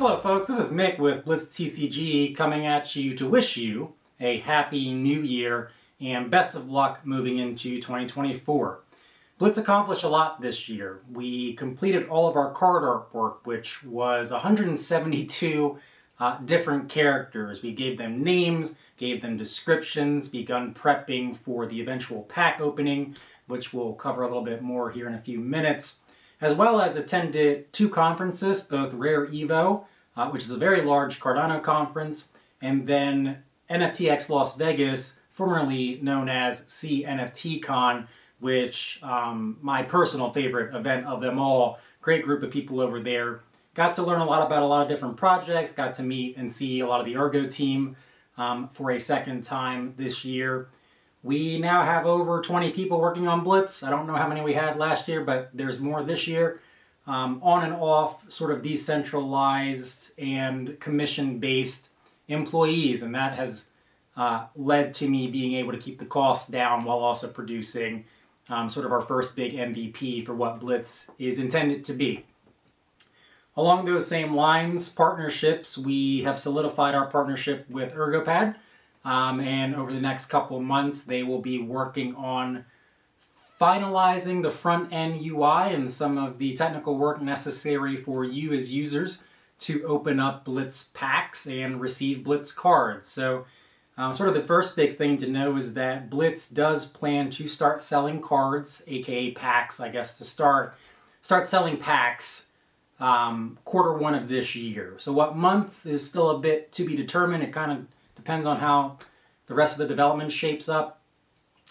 Hello folks, this is Mick with Blitz TCG coming at you to wish you a happy new year and best of luck moving into 2024. Blitz accomplished a lot this year. We completed all of our card artwork, which was 172 different characters. We gave them names, gave them descriptions, begun prepping for the eventual pack opening, which we'll cover a little bit more here in a few minutes, as well as attended two conferences, both Rare Evo, which is a very large Cardano conference, and then NFTX Las Vegas, formerly known as CNFTCon, which my personal favorite event of them all. Great group of people over there. Got to learn a lot about a lot of different projects, got to meet and see a lot of the Ergo team for a second time this year. We now have over 20 people working on Blitz. I don't know how many we had last year, but there's more this year. On and off, sort of decentralized and commission-based employees, and that has led to me being able to keep the costs down while also producing sort of our first big MVP for what Blitz is intended to be. Along those same lines, partnerships, we have solidified our partnership with ErgoPad. And over the next couple of months, they will be working on finalizing the front-end UI and some of the technical work necessary for you as users to open up Blitz packs and receive Blitz cards. So sort of the first big thing to know is that Blitz does plan to start selling cards, aka packs, I guess, to start selling packs Q1 of this year. So what month is still a bit to be determined. It kind of depends on how the rest of the development shapes up.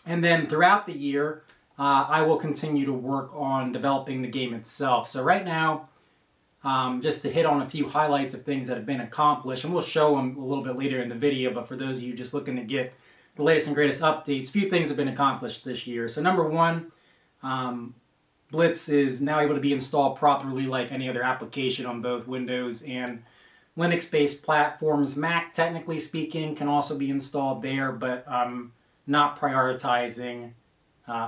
And then throughout the year, I will continue to work on developing the game itself. So right now, just to hit on a few highlights of things that have been accomplished, and we'll show them a little bit later in the video, but for those of you just looking to get the latest and greatest updates, a few things have been accomplished this year. So number one, Blitz is now able to be installed properly like any other application on both Windows and Linux-based platforms. Mac, technically speaking, can also be installed there, but not prioritizing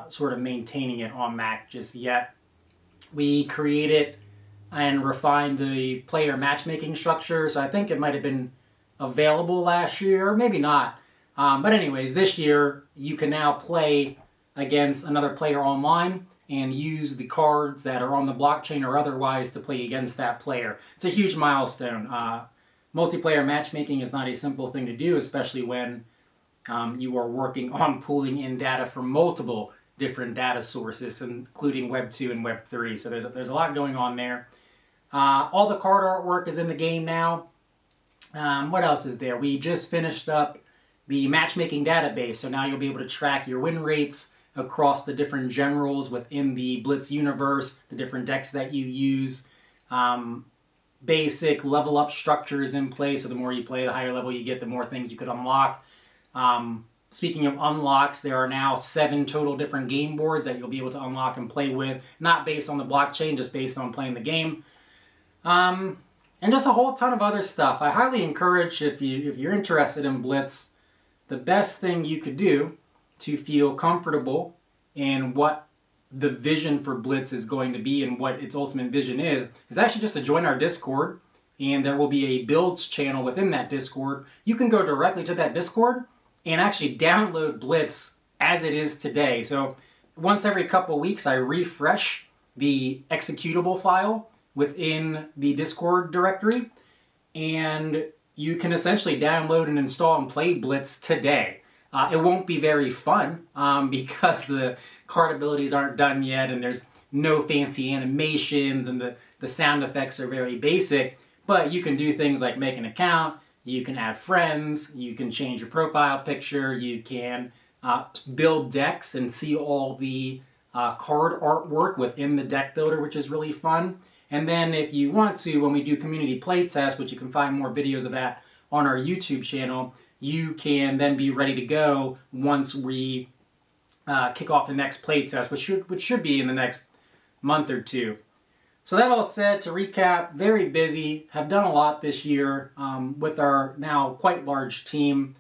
sort of maintaining it on Mac just yet. We created and refined the player matchmaking structure, so I think it might have been available last year, or maybe not. But anyways, this year you can now play against another player online and use the cards that are on the blockchain or otherwise to play against that player. It's a huge milestone. Multiplayer matchmaking is not a simple thing to do, especially when you are working on pulling in data from multiple different data sources, including Web 2 and Web 3. So there's a lot going on there. All the card artwork is in the game now. What else is there? We just finished up the matchmaking database, so now you'll be able to track your win rates across the different generals within the Blitz universe, the different decks that you use. Basic level up structures in place, so the more you play, the higher level you get, the more things you could unlock. Speaking of unlocks, there are now 7 total different game boards that you'll be able to unlock and play with, not based on the blockchain, just based on playing the game. And just a whole ton of other stuff. I highly encourage, if you're interested in Blitz, the best thing you could do to feel comfortable in what the vision for Blitz is going to be and what its ultimate vision is actually just to join our Discord, and there will be a builds channel within that Discord. You can go directly to that Discord and actually download Blitz as it is today. So once every couple weeks, I refresh the executable file within the Discord directory, and you can essentially download and install and play Blitz today. It won't be very fun because the card abilities aren't done yet and there's no fancy animations and the sound effects are very basic, but you can do things like make an account, you can add friends, you can change your profile picture, you can build decks and see all the card artwork within the deck builder, which is really fun. And then if you want to, when we do community playtest, which you can find more videos of that on our YouTube channel, you can then be ready to go once we kick off the next playtest, which should be in the next month or two. So that all said, to recap, very busy, have done a lot this year with our now quite large team.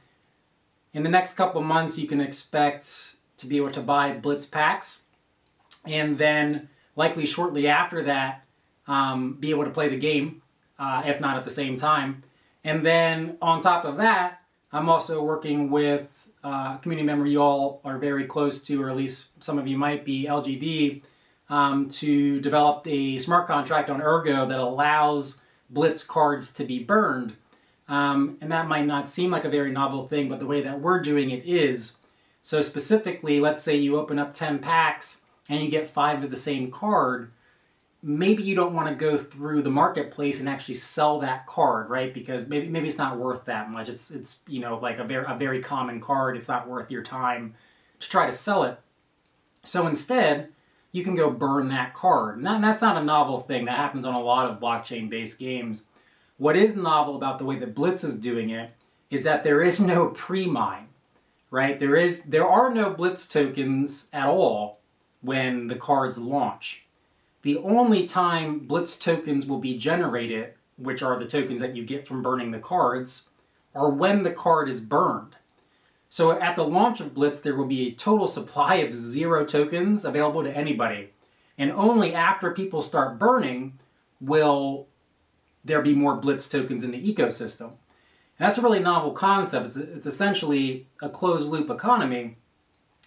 In the next couple months, you can expect to be able to buy Blitz packs, and then likely shortly after that, be able to play the game if not at the same time. And then on top of that, I'm also working with a community member you all are very close to, or at least some of you might be, LGD, to develop a smart contract on Ergo that allows Blitz cards to be burned. And that might not seem like a very novel thing, but the way that we're doing it is. So specifically, let's say you open up 10 packs and you get 5 of the same card. Maybe you don't want to go through the marketplace and actually sell that card, right? Because maybe it's not worth that much. It's you know, like a very common card. It's not worth your time to try to sell it. So instead, you can go burn that card. And that's not a novel thing. That happens on a lot of blockchain-based games. What is novel about the way that Blitz is doing it is that there is no pre-mine, right? There are no Blitz tokens at all when the cards launch. The only time Blitz tokens will be generated, which are the tokens that you get from burning the cards, are when the card is burned. So at the launch of Blitz, there will be a total supply of 0 tokens available to anybody. And only after people start burning will there be more Blitz tokens in the ecosystem. And that's a really novel concept. It's essentially a closed loop economy.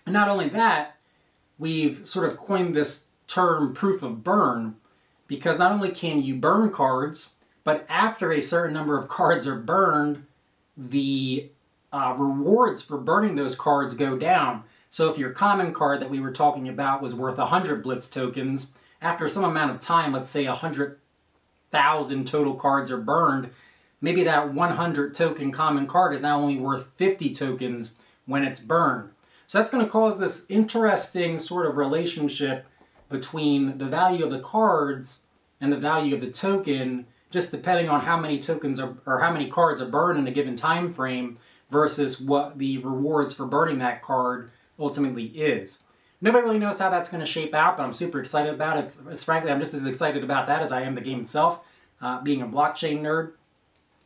And not only that, we've sort of coined this term proof of burn, because not only can you burn cards, but after a certain number of cards are burned, the rewards for burning those cards go down. So if your common card that we were talking about was worth 100 Blitz tokens, after some amount of time, let's say 100,000 total cards are burned, maybe that 100 token common card is now only worth 50 tokens when it's burned. So that's going to cause this interesting sort of relationship between the value of the cards and the value of the token, just depending on how many tokens or how many cards are burned in a given time frame versus what the rewards for burning that card ultimately is. Nobody really knows how that's going to shape out, but I'm super excited about it. It's frankly, I'm just as excited about that as I am the game itself, being a blockchain nerd.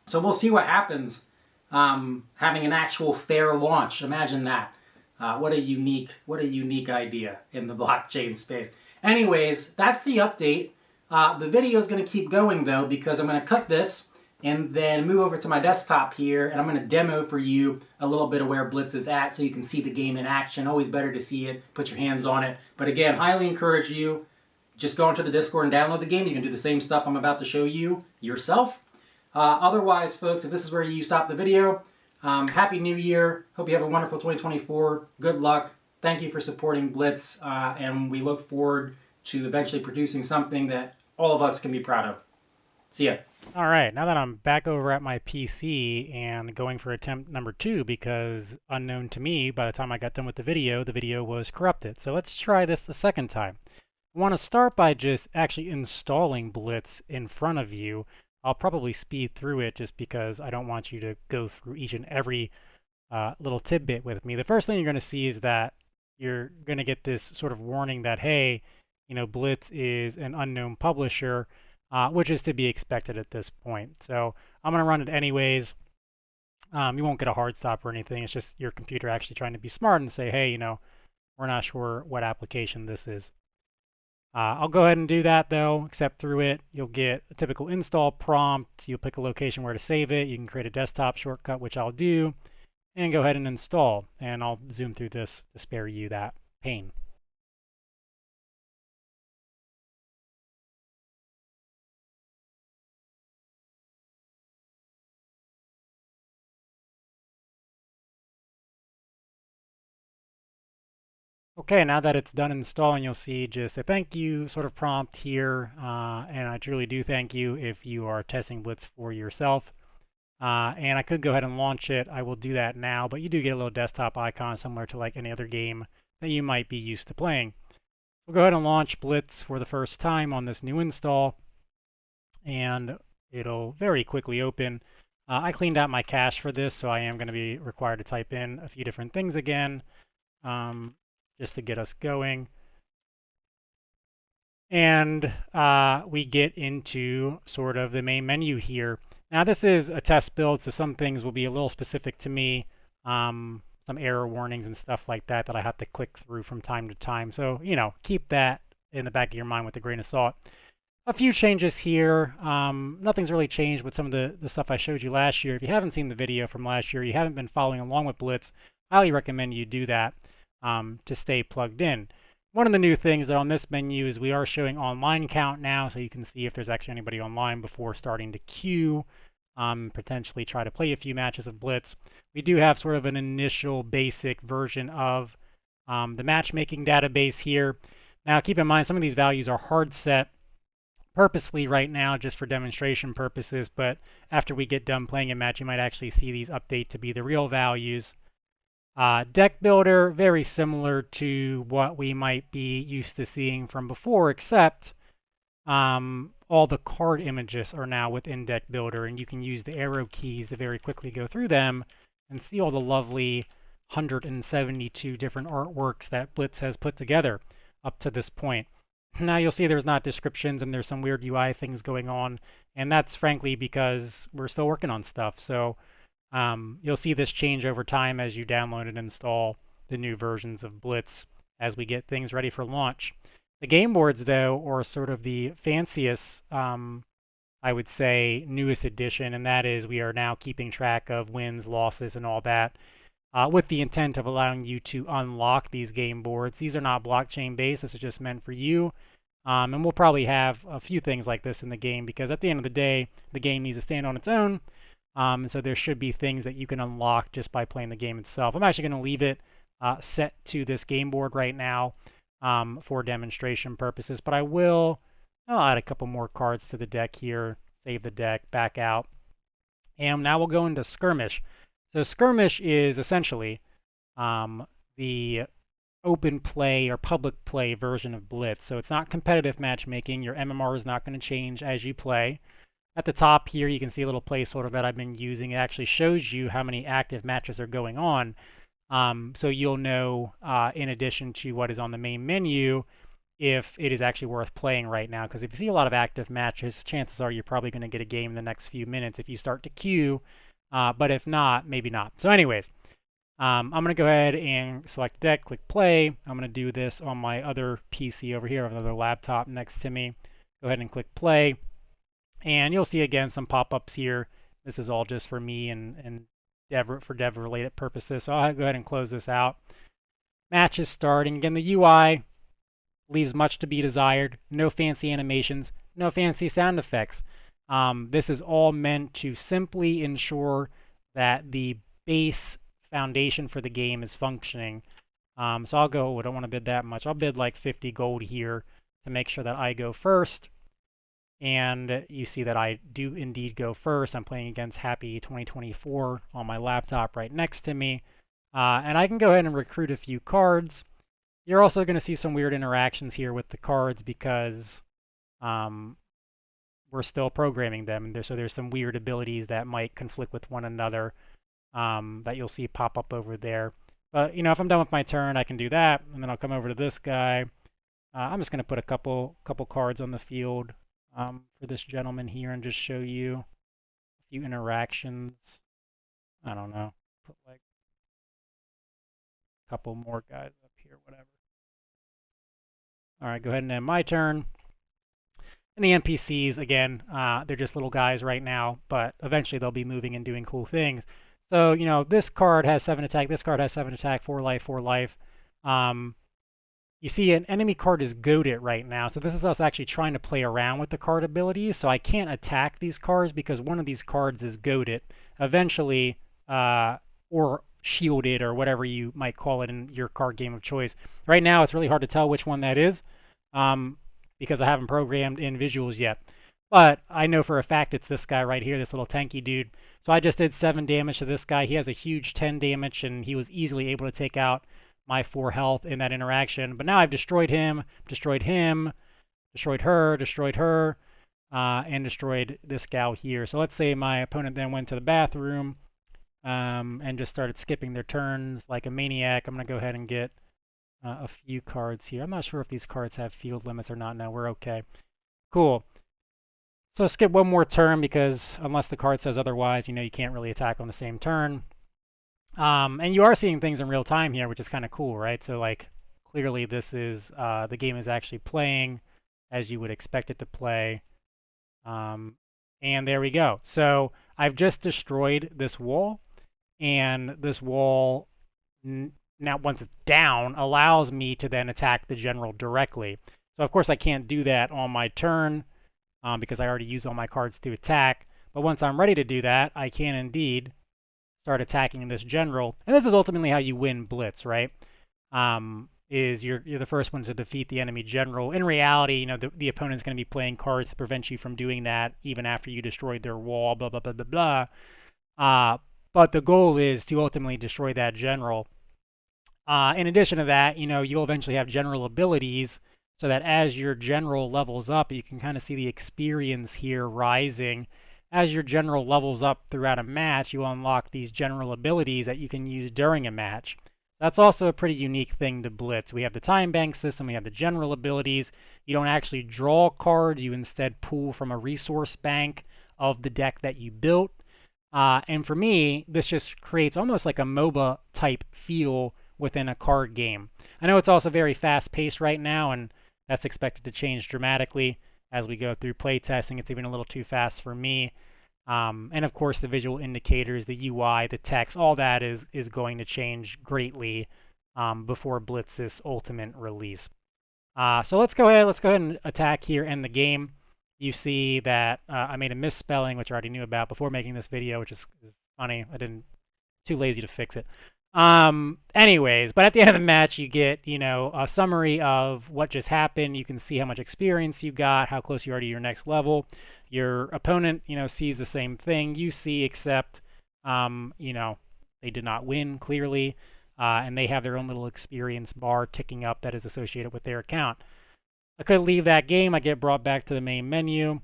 So we'll see what happens having an actual fair launch. Imagine that. What a unique idea in the blockchain space. Anyways, that's the update. The video is going to keep going though, because I'm going to cut this and then move over to my desktop here, and I'm going to demo for you a little bit of where Blitz is at so you can see the game in action. Always better to see it, put your hands on it. But again, highly encourage you, just go into the Discord and download the game. You can do the same stuff I'm about to show you yourself. Otherwise, folks, if this is where you stop the video, Happy New Year. Hope you have a wonderful 2024. Good luck. Thank you for supporting Blitz, and we look forward to eventually producing something that all of us can be proud of. See ya. All right, now that I'm back over at my PC and going for attempt number 2, because unknown to me, by the time I got done with the video was corrupted. So let's try this a second time. I want to start by just actually installing Blitz in front of you. I'll probably speed through it just because I don't want you to go through each and every little tidbit with me. The first thing you're going to see is that you're going to get this sort of warning that, hey, you know, Blitz is an unknown publisher, which is to be expected at this point. So I'm going to run it anyways. You won't get a hard stop or anything. It's just your computer actually trying to be smart and say, hey, you know, we're not sure what application this is. I'll go ahead and do that though, except through it, you'll get a typical install prompt. You'll pick a location where to save it. You can create a desktop shortcut, which I'll do, and go ahead and install. And I'll zoom through this to spare you that pain. Okay, now that it's done installing, you'll see just a thank you sort of prompt here, and I truly do thank you if you are testing Blitz for yourself. And I could go ahead and launch it. I will do that now, but you do get a little desktop icon similar to like any other game that you might be used to playing. We'll go ahead and launch Blitz for the first time on this new install, and it'll very quickly open. I cleaned out my cache for this, so I am going to be required to type in a few different things again. Just to get us going. And we get into sort of the main menu here. Now this is a test build, so some things will be a little specific to me, some error warnings and stuff like that that I have to click through from time to time. So, you know, keep that in the back of your mind with a grain of salt. A few changes here. Nothing's really changed with some of the stuff I showed you last year. If you haven't seen the video from last year, you haven't been following along with Blitz, I highly recommend you do that to stay plugged in. One of the new things that on this menu is we are showing online count now, so you can see if there's actually anybody online before starting to queue, potentially try to play a few matches of Blitz. We do have sort of an initial basic version of the matchmaking database here. Now keep in mind some of these values are hard set purposely right now just for demonstration purposes, but after we get done playing a match, you might actually see these update to be the real values. Deck builder, very similar to what we might be used to seeing from before, except all the card images are now within deck builder, and you can use the arrow keys to very quickly go through them and see all the lovely 172 different artworks that Blitz has put together up to this point. Now you'll see there's not descriptions and there's some weird UI things going on, and that's frankly because we're still working on stuff. So you'll see this change over time as you download and install the new versions of Blitz as we get things ready for launch. The game boards, though, are sort of the fanciest, I would say, newest addition, and that is we are now keeping track of wins, losses, and all that, with the intent of allowing you to unlock these game boards. These are not blockchain based. This is just meant for you. And we'll probably have a few things like this in the game because at the end of the day, the game needs to stand on its own. And so there should be things that you can unlock just by playing the game itself. I'm actually going to leave it set to this game board right now for demonstration purposes, but I'll add a couple more cards to the deck here, save the deck, back out. And now we'll go into Skirmish. So Skirmish is essentially the open play or public play version of Blitz. So it's not competitive matchmaking. Your MMR is not going to change as you play. At the top here, you can see a little placeholder that I've been using. It actually shows you how many active matches are going on. So you'll know, in addition to what is on the main menu, if it is actually worth playing right now. Because if you see a lot of active matches, chances are you're probably going to get a game in the next few minutes if you start to queue. But if not, maybe not. So anyways, I'm going to go ahead and select deck, click play. I'm going to do this on my other PC over here, another laptop next to me. Go ahead and click play. And you'll see again some pop-ups here. This is all just for me and dev related purposes. So I'll go ahead and close this out. Match is starting. Again, the UI leaves much to be desired. No fancy animations, no fancy sound effects. This is all meant to simply ensure that the base foundation for the game is functioning. So I don't want to bid that much. I'll bid like 50 gold here to make sure that I go first. And you see that I do indeed go first. I'm playing against Happy 2024 on my laptop right next to me. And I can go ahead and recruit a few cards. You're also going to see some weird interactions here with the cards because we're still programming them. So there's some weird abilities that might conflict with one another that you'll see pop up over there. But, if I'm done with my turn, I can do that. And then I'll come over to this guy. I'm just going to put a couple cards on the field for this gentleman here and just show you a few interactions. I don't know. Put like a couple more guys up here, whatever. All right, go ahead and end my turn. And the NPCs, again, they're just little guys right now, but eventually they'll be moving and doing cool things. So, this card has 7 attack, this card has 7 attack, 4 life, 4 life. You see an enemy card is goaded right now. So this is us actually trying to play around with the card abilities. So I can't attack these cards because one of these cards is goaded. Eventually, or shielded or whatever you might call it in your card game of choice. Right now, it's really hard to tell which one that is because I haven't programmed in visuals yet. But I know for a fact it's this guy right here, this little tanky dude. So I just did 7 damage to this guy. He has a huge 10 damage, and he was easily able to take out my 4 health in that interaction. But now I've destroyed him, destroyed him, destroyed her, and destroyed this gal here. So let's say my opponent then went to the bathroom and just started skipping their turns like a maniac. I'm going to go ahead and get a few cards here. I'm not sure if these cards have field limits or not. No, we're okay. Cool. So skip one more turn because unless the card says otherwise, you can't really attack on the same turn. And you are seeing things in real time here, which is kind of cool, right? So like clearly this is the game is actually playing as you would expect it to play. And there we go. So I've just destroyed this wall, and this wall, now once it's down, allows me to then attack the general directly. So of course I can't do that on my turn because I already used all my cards to attack. But once I'm ready to do that, I can indeed start attacking this general. And this is ultimately how you win Blitz, right? Is you're the first one to defeat the enemy general. In reality, you know, the opponent's going to be playing cards to prevent you from doing that even after you destroyed their wall, blah, blah, blah, blah, blah. But the goal is to ultimately destroy that general. In addition to that, you know, you'll eventually have general abilities so that as your general levels up, you can kind of see the experience here rising. As your general levels up throughout a match, you unlock these general abilities that you can use during a match. That's also a pretty unique thing to Blitz. We have the time bank system, we have the general abilities. You don't actually draw cards, you instead pull from a resource bank of the deck that you built. And for me, this just creates almost like a MOBA type feel within a card game. I know it's also very fast-paced right now, and that's expected to change dramatically as we go through playtesting. It's even a little too fast for me. And of course, the visual indicators, the UI, the text, all that is going to change greatly before Blitz's ultimate release. So let's go ahead and attack here in the game. You see that I made a misspelling, which I already knew about before making this video, which is funny. Too lazy to fix it. Anyways, but at the end of the match, you get, you know, a summary of what just happened. You can see how much experience you got, how close you are to your next level. Your opponent, you know, sees the same thing you see, except, you know, they did not win, clearly, and they have their own little experience bar ticking up that is associated with their account. I could leave that game. I get brought back to the main menu.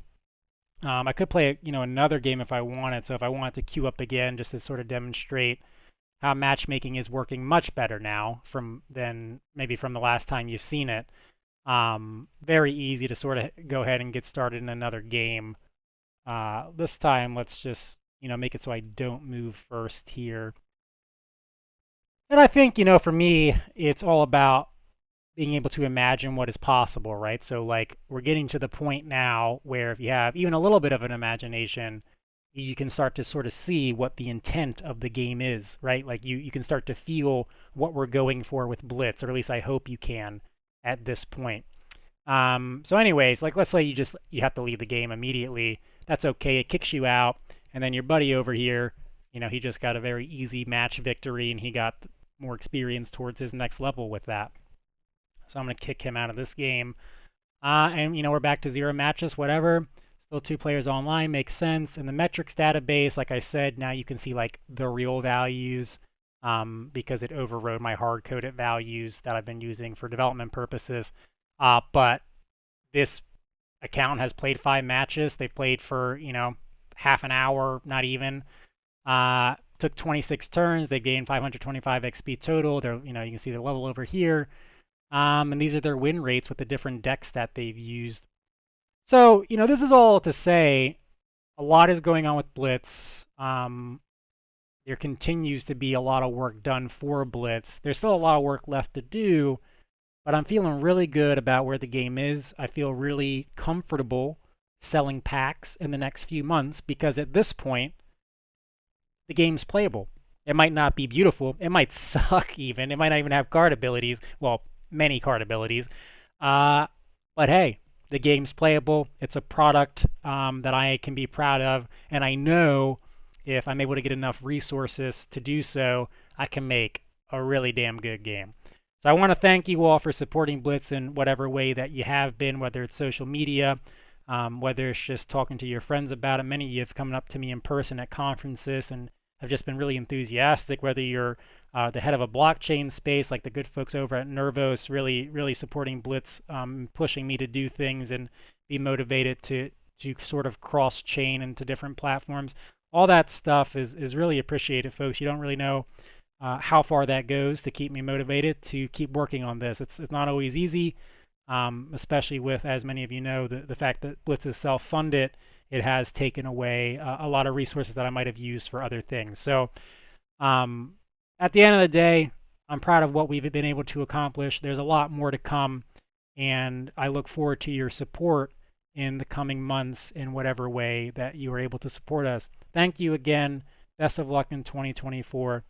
I could play, you know, another game if I wanted. So if I wanted to queue up again, just to sort of demonstrate how matchmaking is working much better now than maybe from the last time you've seen it. Very easy to sort of go ahead and get started in another game. This time, let's just, you know, make it so I don't move first here. And I think, you know, for me, it's all about being able to imagine what is possible, right? So, like, we're getting to the point now where if you have even a little bit of an imagination, you can start to sort of see what the intent of the game is, right? Like, you can start to feel what we're going for with Blitz, or at least I hope you can at this point. So anyways, like, let's say you have to leave the game immediately. That's okay. It kicks you out, and then your buddy over here, you know, he just got a very easy match victory, and he got more experience towards his next level with that. So I'm going to kick him out of this game. And, you know, we're back to 0 matches, whatever. Still 2 players online, makes sense. In the metrics database, like I said, now you can see, like, the real values because it overrode my hard-coded values that I've been using for development purposes. But this account has played 5 matches. They've played for, you know, half an hour, not even. Took 26 turns. They gained 525 XP total. They're, you know, you can see the level over here. And these are their win rates with the different decks that they've used. So, you know, this is all to say a lot is going on with Blitz. There continues to be a lot of work done for Blitz. There's still a lot of work left to do, but I'm feeling really good about where the game is. I feel really comfortable selling packs in the next few months because at this point, the game's playable. It might not be beautiful. It might suck even. It might not even have card abilities. Well, many card abilities. But hey, the game's playable. It's a product that I can be proud of. And I know if I'm able to get enough resources to do so, I can make a really damn good game. So I want to thank you all for supporting Blitz in whatever way that you have been, whether it's social media, whether it's just talking to your friends about it. Many of you have come up to me in person at conferences and have just been really enthusiastic, whether you're the head of a blockchain space, like the good folks over at Nervos, really supporting Blitz, pushing me to do things and be motivated to sort of cross-chain into different platforms. All that stuff is really appreciated, folks. You don't really know how far that goes to keep me motivated to keep working on this. It's not always easy, especially with, as many of you know, the fact that Blitz is self-funded. It has taken away a lot of resources that I might have used for other things. So at the end of the day, I'm proud of what we've been able to accomplish. There's a lot more to come, and I look forward to your support in the coming months in whatever way that you are able to support us. Thank you again. Best of luck in 2024.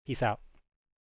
Peace out.